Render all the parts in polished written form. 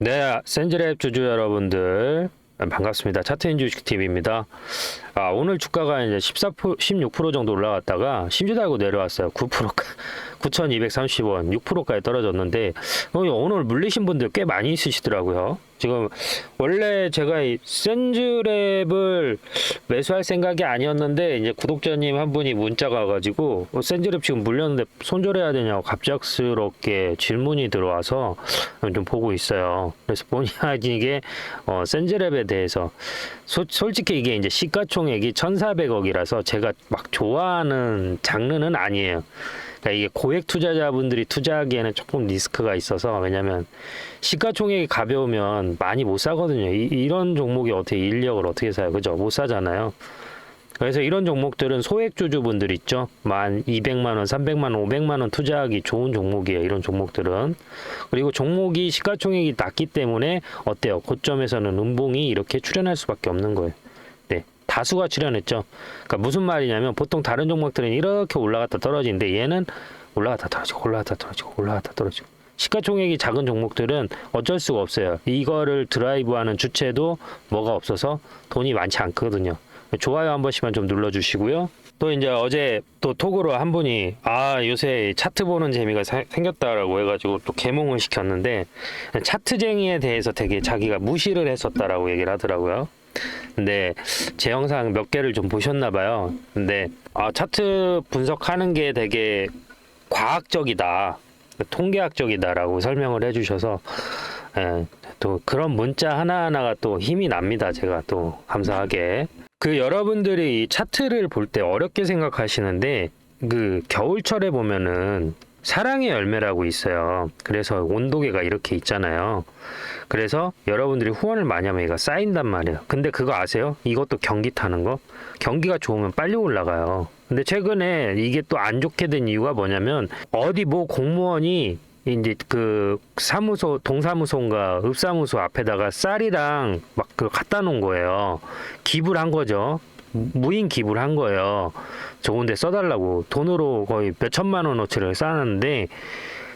네, 센즈랩 주주 여러분들 반갑습니다. 차트인 주식TV입니다. 오늘 주가가 이제 16% 정도 올라갔다가 심지 달고 내려왔어요. 9%가 9,230원, 6%까지 떨어졌는데 오늘 물리신 분들 꽤 많이 있으시더라고요. 지금 원래 제가 이 센즈랩을 매수할 생각이 아니었는데 이제 구독자님 한 분이 문자가 와가지고 센즈랩 지금 물렸는데 손절해야 되냐고 갑작스럽게 질문이 들어와서 좀 보고 있어요. 그래서 본의 아니게 센즈랩에 대해서 솔직히 이게 이제 시가총액이 1,400억이라서 제가 막 좋아하는 장르는 아니에요. 그러니까 이게 고액 투자자분들이 투자하기에는 조금 리스크가 있어서, 왜냐면 시가총액이 가벼우면 많이 못 사거든요. 이런 종목이 어떻게 인력을 어떻게 사요? 그죠? 못 사잖아요. 그래서 이런 종목들은 소액 주주분들 있죠. 200만 원, 300만 원, 500만 원 투자하기 좋은 종목이에요. 이런 종목들은. 그리고 종목이 시가총액이 낮기 때문에 어때요? 고점에서는 음봉이 이렇게 출현할 수밖에 없는 거예요. 네. 다수가 출현했죠. 그러니까 무슨 말이냐면 보통 다른 종목들은 이렇게 올라갔다 떨어지는데 얘는 올라갔다 떨어지고 올라갔다 떨어지고 올라갔다 떨어지고. 시가총액이 작은 종목들은 어쩔 수가 없어요. 이거를 드라이브하는 주체도 뭐가 없어서 돈이 많지 않거든요. 좋아요 한 번씩만 좀 눌러주시고요. 또 이제 어제 또 톡으로 한 분이 요새 차트 보는 재미가 생겼다라고 해가지고 또 개몽을 시켰는데, 차트쟁이에 대해서 되게 자기가 무시를 했었다라고 얘기를 하더라고요. 근데 제 영상 몇 개를 좀 보셨나 봐요. 근데 차트 분석하는 게 되게 과학적이다, 통계학적이다라고 설명을 해주셔서 또 그런 문자 하나하나가 또 힘이 납니다. 제가 또 감사하게. 여러분들이 이 차트를 볼 때 어렵게 생각하시는데, 겨울철에 보면은 사랑의 열매라고 있어요. 그래서 온도계가 이렇게 있잖아요. 그래서 여러분들이 후원을 많이 하면 얘가 쌓인단 말이에요. 근데 그거 아세요? 이것도 경기 타는 거? 경기가 좋으면 빨리 올라가요. 근데 최근에 이게 또 안 좋게 된 이유가 뭐냐면, 어디 뭐 공무원이 이제 사무소, 동사무소인가 읍사무소 앞에다가 쌀이랑 막 갖다 놓은 거예요. 기부를 한 거죠. 무인 기부를 한 거예요. 좋은데 써달라고 돈으로 거의 몇 천만 원어치를 쌓았는데,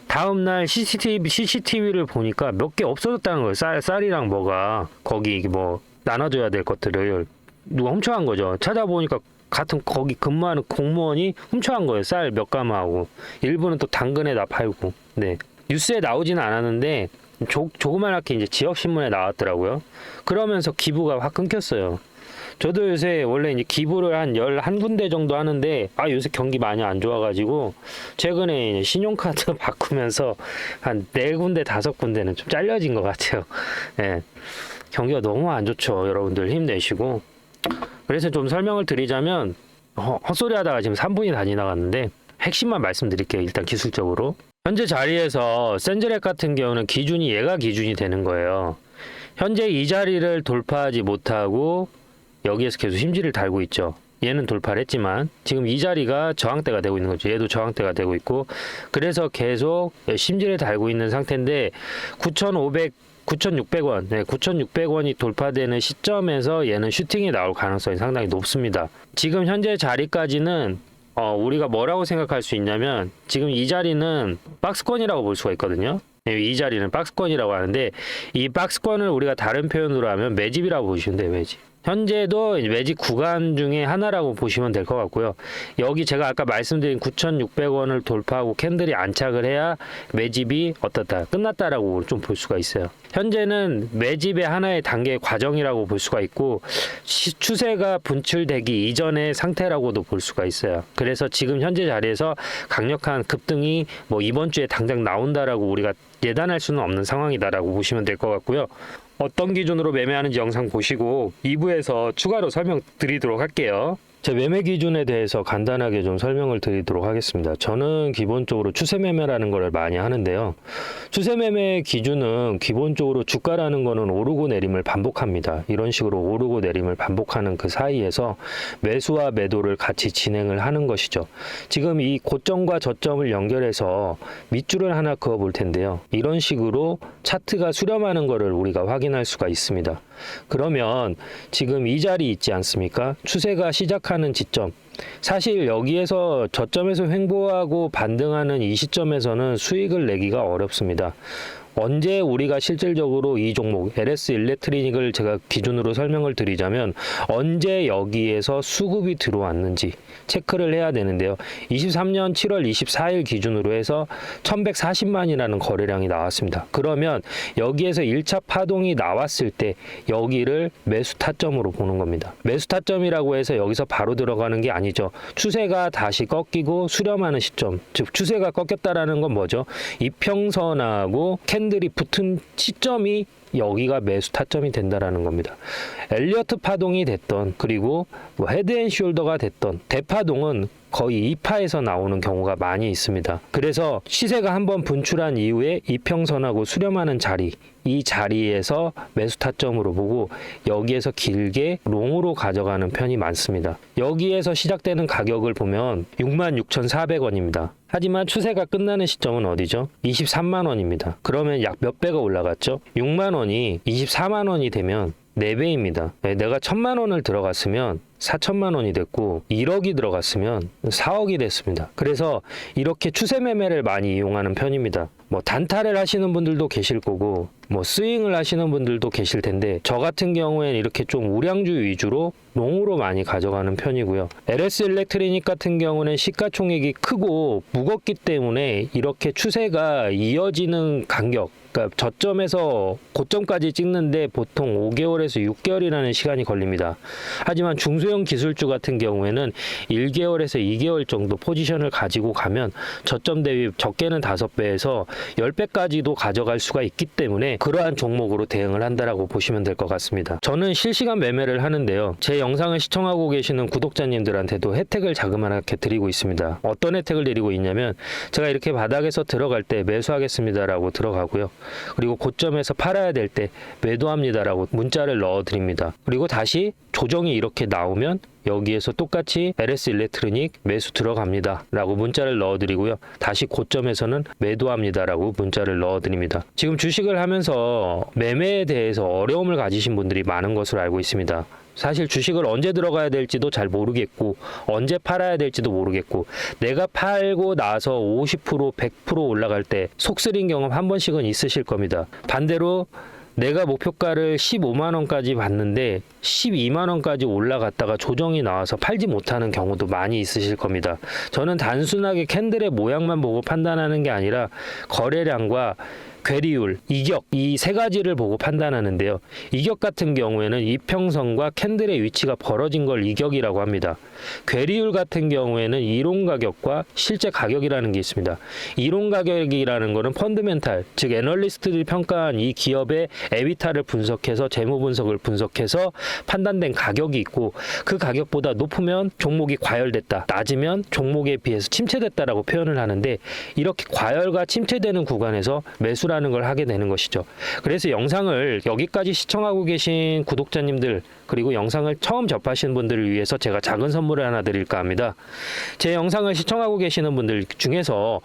다음날 CCTV를 보니까 몇 개 없어졌다는 거예요. 쌀이랑 뭐가 거기 뭐 나눠줘야 될 것들을 누가 훔쳐간 거죠. 찾아보니까 같은 거기 근무하는 공무원이 훔쳐간 거예요. 쌀 몇 가마하고 일부는 또 당근에다 팔고. 네, 뉴스에 나오지는 않았는데 조그맣게 이제 지역 신문에 나왔더라고요. 그러면서 기부가 확 끊겼어요. 저도 요새 원래 이제 기부를 한 11군데 정도 하는데, 요새 경기 많이 안 좋아가지고 최근에 이제 신용카드 바꾸면서 한 4군데 5군데는 좀 잘려진 것 같아요. 예. 경기가 너무 안 좋죠. 여러분들 힘내시고. 그래서 좀 설명을 드리자면, 헛소리 하다가 지금 3분이 다 지나갔는데 핵심만 말씀드릴게요. 일단 기술적으로 현재 자리에서 센즈랩 같은 경우는 기준이 얘가 기준이 되는 거예요. 현재 이 자리를 돌파하지 못하고 여기에서 계속 심지를 달고 있죠. 얘는 돌파를 했지만 지금 이 자리가 저항대가 되고 있는 거죠. 얘도 저항대가 되고 있고, 그래서 계속 심지를 달고 있는 상태인데 9,600원, 네, 9,600원이 돌파되는 시점에서 얘는 슈팅이 나올 가능성이 상당히 높습니다. 지금 현재 자리까지는 우리가 뭐라고 생각할 수 있냐면, 지금 이 자리는 박스권이라고 볼 수가 있거든요. 이 자리는 박스권이라고 하는데, 이 박스권을 우리가 다른 표현으로 하면 매집이라고 보시면 돼요. 매집. 현재도 매집 구간 중에 하나라고 보시면 될 것 같고요. 여기 제가 아까 말씀드린 9,600원을 돌파하고 캔들이 안착을 해야 매집이 어떻다, 끝났다라고 좀 볼 수가 있어요. 현재는 매집의 하나의 단계 과정이라고 볼 수가 있고, 추세가 분출되기 이전의 상태라고도 볼 수가 있어요. 그래서 지금 현재 자리에서 강력한 급등이 뭐 이번 주에 당장 나온다라고 우리가 예단할 수는 없는 상황이다라고 보시면 될 것 같고요. 어떤 기준으로 매매하는지 영상 보시고 2부에서 추가로 설명드리도록 할게요. 제 매매 기준에 대해서 간단하게 좀 설명을 드리도록 하겠습니다. 저는 기본적으로 추세 매매라는 걸 많이 하는데요. 추세 매매 기준은 기본적으로 주가라는 거는 오르고 내림을 반복합니다. 이런 식으로 오르고 내림을 반복하는 그 사이에서 매수와 매도를 같이 진행을 하는 것이죠. 지금 이 고점과 저점을 연결해서 밑줄을 하나 그어 볼 텐데요. 이런 식으로 차트가 수렴하는 것을 우리가 확인할 수가 있습니다. 그러면 지금 이 자리 있지 않습니까? 추세가 시작하는 지점, 사실 여기에서 저점에서 횡보하고 반등하는 이 시점에서는 수익을 내기가 어렵습니다. 언제 우리가 실질적으로 이 종목 LS 일렉트리닉을 제가 기준으로 설명을 드리자면 언제 여기에서 수급이 들어왔는지 체크를 해야 되는데요. 23년 7월 24일 기준으로 해서 1140만이라는 거래량이 나왔습니다. 그러면 여기에서 1차 파동이 나왔을 때 여기를 매수 타점으로 보는 겁니다. 매수 타점이라고 해서 여기서 바로 들어가는 게 아니죠. 추세가 다시 꺾이고 수렴하는 시점, 즉 추세가 꺾였다라는 건 뭐죠? 이평선하고 캔들이 붙은 시점이 여기가 매수 타점이 된다라는 겁니다. 엘리어트 파동이 됐던 그리고 뭐 헤드앤숄더가 됐던 대파동은 거의 2파에서 나오는 경우가 많이 있습니다. 그래서 시세가 한번 분출한 이후에 이평선하고 수렴하는 자리, 이 자리에서 매수 타점으로 보고 여기에서 길게 롱으로 가져가는 편이 많습니다. 여기에서 시작되는 가격을 보면 66,400원입니다. 하지만 추세가 끝나는 시점은 어디죠? 23만 원입니다. 그러면 약 몇 배가 올라갔죠? 6만 원이 24만 원이 되면 4배입니다. 내가 1,000만 원을 들어갔으면 4천만 원이 됐고 1억이 들어갔으면 4억이 됐습니다. 그래서 이렇게 추세 매매를 많이 이용하는 편입니다. 뭐 단타를 하시는 분들도 계실 거고 뭐 스윙을 하시는 분들도 계실 텐데 저 같은 경우에는 이렇게 좀 우량주 위주로 롱으로 많이 가져가는 편이고요. LS 일렉트리닉 같은 경우는 시가총액이 크고 무겁기 때문에 이렇게 추세가 이어지는 간격, 그러니까 저점에서 고점까지 찍는데 보통 5개월에서 6개월이라는 시간이 걸립니다. 하지만 중소형 기술주 같은 경우에는 1개월에서 2개월 정도 포지션을 가지고 가면 저점 대비 적게는 5배에서 10배까지도 가져갈 수가 있기 때문에 그러한 종목으로 대응을 한다라고 보시면 될 것 같습니다. 저는 실시간 매매를 하는데요. 제 영상을 시청하고 계시는 구독자님들한테도 혜택을 자그마하게 드리고 있습니다. 어떤 혜택을 드리고 있냐면 제가 이렇게 바닥에서 들어갈 때 매수하겠습니다라고 들어가고요. 그리고 고점에서 팔아야 될 때 매도합니다라고 문자를 넣어드립니다. 그리고 다시 조정이 이렇게 나오면 여기에서 똑같이 LS 일렉트로닉 매수 들어갑니다 라고 문자를 넣어드리고요. 다시 고점에서는 매도합니다 라고 문자를 넣어드립니다. 지금 주식을 하면서 매매에 대해서 어려움을 가지신 분들이 많은 것으로 알고 있습니다. 사실 주식을 언제 들어가야 될지도 잘 모르겠고 언제 팔아야 될지도 모르겠고 내가 팔고 나서 50% 100% 올라갈 때 속쓰린 경험 한 번씩은 있으실 겁니다. 반대로 내가 목표가를 15만 원까지 봤는데 12만 원까지 올라갔다가 조정이 나와서 팔지 못하는 경우도 많이 있으실 겁니다. 저는 단순하게 캔들의 모양만 보고 판단하는 게 아니라 거래량과 괴리율, 이격 이 세 가지를 보고 판단하는데요. 이격 같은 경우에는 이평선과 캔들의 위치가 벌어진 걸 이격이라고 합니다. 괴리율 같은 경우에는 이론 가격과 실제 가격이라는 게 있습니다. 이론 가격이라는 거는 펀드멘탈, 즉 애널리스트들이 평가한 이 기업의 에비타를 분석해서 재무 분석을 분석해서 판단된 가격이 있고 그 가격보다 높으면 종목이 과열됐다, 낮으면 종목에 비해서 침체됐다라고 표현을 하는데 이렇게 과열과 침체되는 구간에서 매수라는 걸 하게 되는 것이죠. 그래서 영상을 여기까지 시청하고 계신 구독자님들 그리고 영상을 처음 접하시는 분들을 위해서 제가 작은 선물을 하나 드릴까 합니다. 제 영상을 시청하고 계시는 분들 중에서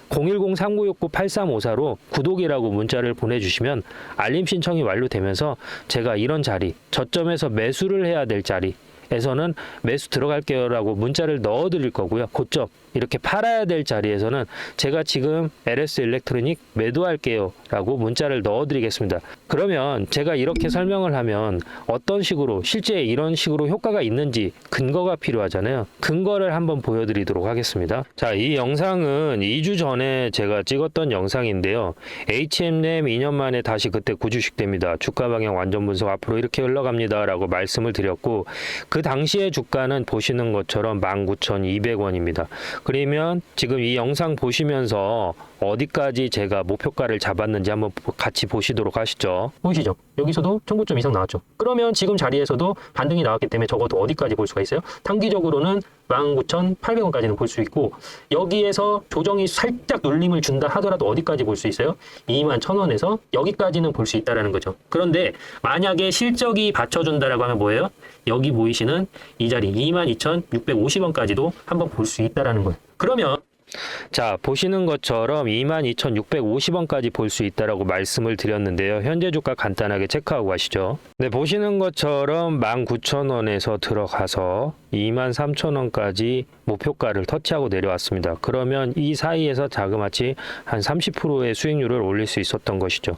010-3969-8354로 구독이라고 문자를 보내주시면 알림 신청이 완료되면서 제가 이런 자리, 저점에서 매수를 해야 될 자리 에서는 매수 들어갈게요 라고 문자를 넣어 드릴 거고요. 고점 이렇게 팔아야 될 자리에서는 제가 지금 LS 일렉트로닉 매도할게요 라고 문자를 넣어 드리겠습니다. 그러면 제가 이렇게 설명을 하면 어떤 식으로 실제 이런 식으로 효과가 있는지 근거가 필요하잖아요. 근거를 한번 보여드리도록 하겠습니다. 자, 이 영상은 2주 전에 제가 찍었던 영상인데요. HM램 2년 만에 다시 그때 구주식됩니다. 주가 방향 완전 분석 앞으로 이렇게 흘러갑니다 라고 말씀을 드렸고 그 당시의 주가는 보시는 것처럼 19,200원입니다. 그러면 지금 이 영상 보시면서 어디까지 제가 목표가를 잡았는지 한번 같이 보시도록 하시죠. 보이시죠? 여기서도 1,900점 이상 나왔죠. 그러면 지금 자리에서도 반등이 나왔기 때문에 적어도 어디까지 볼 수가 있어요? 단기적으로는 19,800원까지는 볼 수 있고 여기에서 조정이 살짝 눌림을 준다 하더라도 어디까지 볼 수 있어요? 21,000원에서 여기까지는 볼 수 있다는 거죠. 그런데 만약에 실적이 받쳐준다라고 하면 뭐예요? 여기 보이시는 이 자리 22,650원까지도 한번 볼 수 있다는 거예요. 그러면 자, 보시는 것처럼 22,650원까지 볼 수 있다라고 말씀을 드렸는데요. 현재 주가 간단하게 체크하고 가시죠. 네, 보시는 것처럼 19,000원에서 들어가서 23,000원까지 목표가를 터치하고 내려왔습니다. 그러면 이 사이에서 자그마치 한 30%의 수익률을 올릴 수 있었던 것이죠.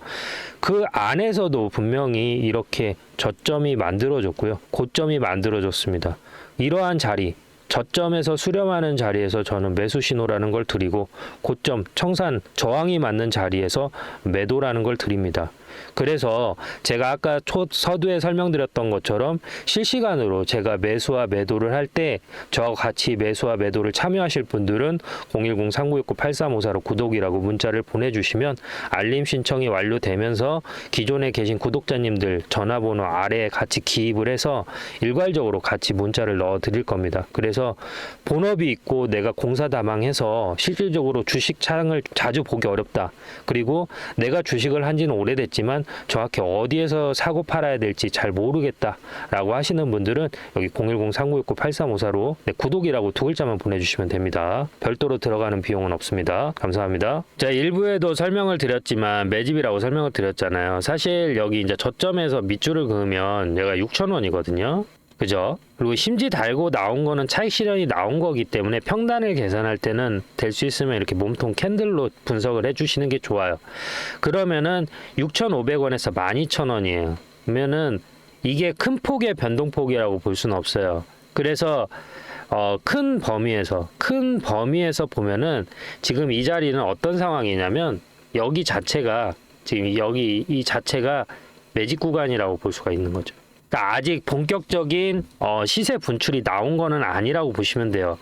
그 안에서도 분명히 이렇게 저점이 만들어졌고요. 고점이 만들어졌습니다. 이러한 자리, 저점에서 수렴하는 자리에서 저는 매수 신호라는 걸 드리고, 고점, 청산, 저항이 맞는 자리에서 매도라는 걸 드립니다. 그래서 제가 아까 서두에 설명드렸던 것처럼 실시간으로 제가 매수와 매도를 할 때 저와 같이 매수와 매도를 참여하실 분들은 010-3969-8354로 구독이라고 문자를 보내주시면 알림 신청이 완료되면서 기존에 계신 구독자님들 전화번호 아래에 같이 기입을 해서 일괄적으로 같이 문자를 넣어 드릴 겁니다. 그래서 본업이 있고 내가 공사다망해서 실질적으로 주식 창을 자주 보기 어렵다. 그리고 내가 주식을 한 지는 오래됐지만 정확히 어디에서 사고 팔아야 될지 잘 모르겠다라고 하시는 분들은 여기 010-3969-8354로 구독이라고 두 글자만 보내주시면 됩니다. 별도로 들어가는 비용은 없습니다. 감사합니다. 자, 일부에도 설명을 드렸지만 매집이라고 설명을 드렸잖아요. 사실 여기 이제 저점에서 밑줄을 그으면 얘가 6,000원이거든요. 그죠? 그리고 심지 달고 나온 거는 차익 실현이 나온 거기 때문에 평단을 계산할 때는 될 수 있으면 이렇게 몸통 캔들로 분석을 해주시는 게 좋아요. 그러면은 6,500원에서 12,000원이에요. 그러면은 이게 큰 폭의 변동폭이라고 볼 수는 없어요. 그래서 큰 범위에서 보면은 지금 이 자리는 어떤 상황이냐면 여기 자체가 지금 여기 이 자체가 매집 구간이라고 볼 수가 있는 거죠. 아직 본격적인 시세 분출이 나온 거는 아니라고 보시면 돼요.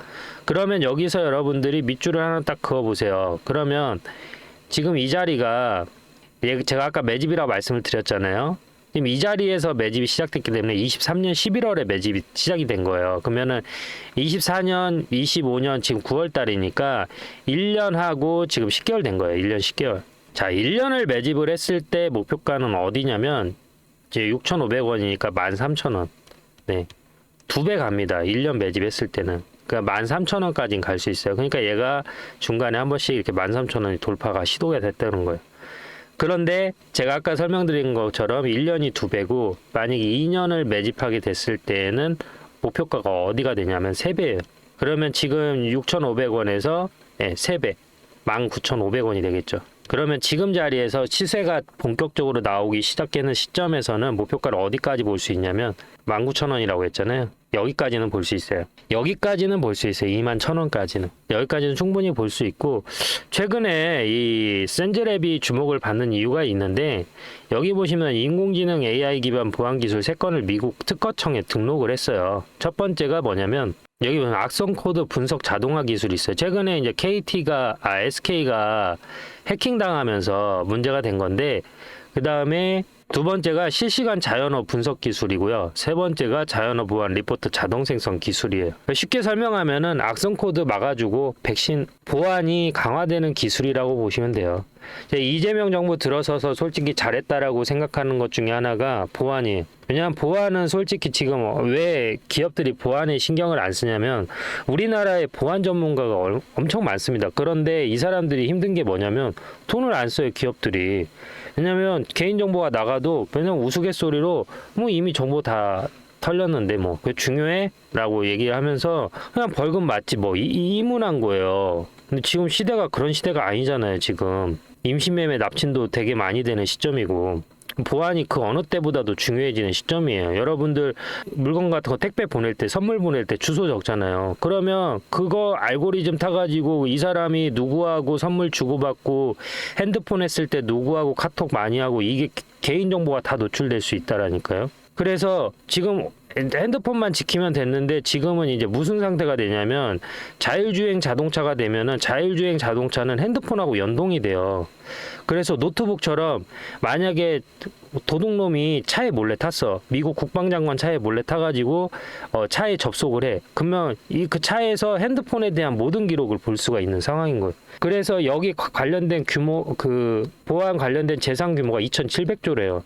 그러면 여기서 여러분들이 밑줄을 하나 딱 그어보세요. 그러면 지금 이 자리가 제가 아까 매집이라고 말씀을 드렸잖아요. 지금 이 자리에서 매집이 시작됐기 때문에 23년 11월에 매집이 시작이 된 거예요. 그러면은 24년, 25년 지금 9월 달이니까 1년 하고 지금 10개월 된 거예요. 1년 10개월. 자, 1년을 매집을 했을 때 목표가는 어디냐면 이제 6,500원이니까 13,000원. 네. 2배 갑니다. 1년 매집했을 때는. 그러니까 13,000원까지는 갈 수 있어요. 그러니까 얘가 중간에 한 번씩 이렇게 13,000원이 돌파가 시도가 됐다는 거예요. 그런데 제가 아까 설명드린 것처럼 1년이 2배고 만약에 2년을 매집하게 됐을 때는 목표가가 어디가 되냐면 3배예요. 그러면 지금 6,500원에서 3배. 19,500원이 되겠죠. 그러면 지금 자리에서 시세가 본격적으로 나오기 시작하는 시점에서는 목표가를 어디까지 볼 수 있냐면 19,000원이라고 했잖아요. 여기까지는 볼 수 있어요. 여기까지는 볼 수 있어요. 21,000원까지는. 여기까지는 충분히 볼 수 있고, 최근에 이 센즈랩이 주목을 받는 이유가 있는데, 여기 보시면 인공지능 AI 기반 보안 기술 3건을 미국 특허청에 등록을 했어요. 첫 번째가 뭐냐면 여기 보면 악성 코드 분석 자동화 기술이 있어요. 최근에 이제 SK가 해킹 당하면서 문제가 된 건데, 그 다음에 두 번째가 실시간 자연어 분석 기술이고요. 세 번째가 자연어 보안 리포트 자동 생성 기술이에요. 쉽게 설명하면은 악성 코드 막아주고 백신 보안이 강화되는 기술이라고 보시면 돼요. 이재명 정부 들어서서 솔직히 잘했다라고 생각하는 것 중에 하나가 보안이에요. 왜냐하면 보안은 솔직히 지금 왜 기업들이 보안에 신경을 안 쓰냐면 우리나라에 보안 전문가가 엄청 많습니다. 그런데 이 사람들이 힘든 게 뭐냐면 돈을 안 써요, 기업들이. 왜냐면 개인정보가 나가도 그냥 우스갯소리로 뭐 이미 정보 다 털렸는데 뭐 그게 중요해? 라고 얘기를 하면서 그냥 벌금 맞지 뭐 이문한 거예요. 근데 지금 시대가 그런 시대가 아니잖아요. 지금 임신매매 납친도 되게 많이 되는 시점이고 보안이 그 어느 때보다도 중요해지는 시점이에요. 여러분들 물건 같은 거 택배 보낼 때, 선물 보낼 때 주소 적잖아요. 그러면 그거 알고리즘 타가지고 이 사람이 누구하고 선물 주고받고 핸드폰 했을 때 누구하고 카톡 많이 하고 이게 개인정보가 다 노출될 수 있다라니까요. 그래서 지금 핸드폰만 지키면 됐는데 지금은 이제 무슨 상태가 되냐면 자율주행 자동차가 되면은 자율주행 자동차는 핸드폰하고 연동이 돼요. 그래서 노트북처럼 만약에 도둑놈이 차에 몰래 탔어. 미국 국방장관 차에 몰래 타가지고 차에 접속을 해. 그러면 그 차에서 핸드폰에 대한 모든 기록을 볼 수가 있는 상황인 거예요. 그래서 여기 관련된 규모, 그 보안 관련된 재산 규모가 2,700조래요.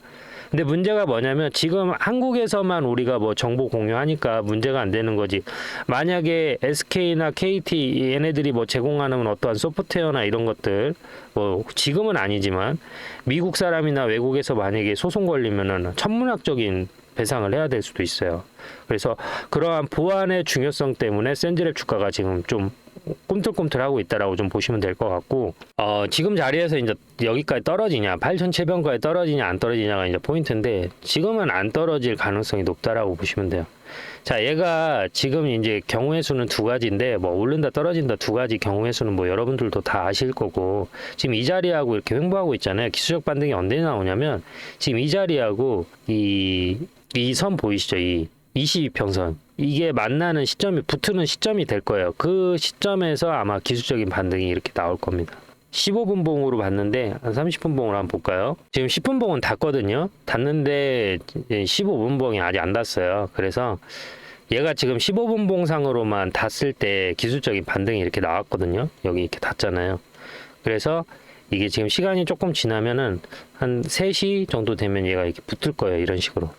근데 문제가 뭐냐면 지금 한국에서만 우리가 뭐 정보 공유하니까 문제가 안 되는 거지. 만약에 SK나 KT 얘네들이 뭐 제공하는 어떠한 소프트웨어나 이런 것들 뭐 지금은 아니지만 미국 사람이나 외국에서 만약에 소송 걸리면은 천문학적인 배상을 해야 될 수도 있어요. 그래서 그러한 보안의 중요성 때문에 센즈랩 주가가 지금 좀 꿈틀꿈틀하고 있다라고 좀 보시면 될 것 같고, 지금 자리에서 이제 여기까지 떨어지냐, 8,700원까지 떨어지냐 안 떨어지냐가 이제 포인트인데 지금은 안 떨어질 가능성이 높다라고 보시면 돼요. 자, 얘가 지금 이제 경우의 수는 두 가지인데 뭐 오른다 떨어진다 두 가지 경우의 수는 뭐 여러분들도 다 아실 거고, 지금 이 자리하고 이렇게 횡보하고 있잖아요. 기술적 반등이 언제 나오냐면 지금 이 자리하고 이 선 보이시죠? 이 22평선 이게 만나는 시점이 붙는 시점이 될 거예요. 그 시점에서 아마 기술적인 반등이 이렇게 나올 겁니다. 15분봉으로 봤는데 한 30분봉으로 한번 볼까요? 지금 10분봉은 닿거든요. 닿는데 15분봉이 아직 안 닿았어요. 그래서 얘가 지금 15분봉상으로만 닿았을 때 기술적인 반등이 이렇게 나왔거든요. 여기 이렇게 닿잖아요. 그래서 이게 지금 시간이 조금 지나면은 한 3시 정도 되면 얘가 이렇게 붙을 거예요. 이런 식으로.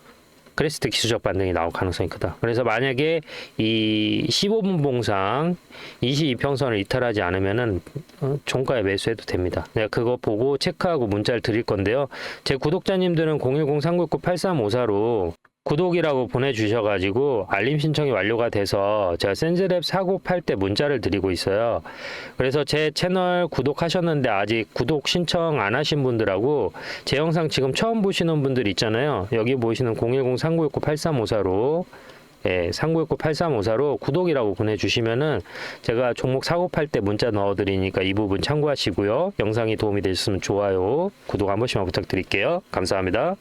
그랬을 때 기술적 반등이 나올 가능성이 크다. 그래서 만약에 이 15분 봉상 22평선을 이탈하지 않으면은 종가에 매수해도 됩니다. 내가 그거 보고 체크하고 문자를 드릴 건데요. 제 구독자님들은 010-399-8354로 구독이라고 보내주셔가지고 알림 신청이 완료가 돼서 제가 센즈랩 사고 팔 때 문자를 드리고 있어요. 그래서 제 채널 구독하셨는데 아직 구독 신청 안 하신 분들하고 제 영상 지금 처음 보시는 분들 있잖아요. 여기 보시는 010-3969-8354로 3969-8354로 구독이라고 보내주시면은 제가 종목 사고 팔 때 문자 넣어드리니까 이 부분 참고하시고요. 영상이 도움이 되셨으면 좋아요, 구독 한 번씩만 부탁드릴게요. 감사합니다.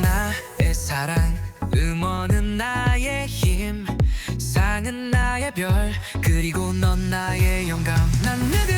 나의 사랑, 응원은 나의 힘, 상은 나의 별, 그리고 넌 나의 영감. 난 누구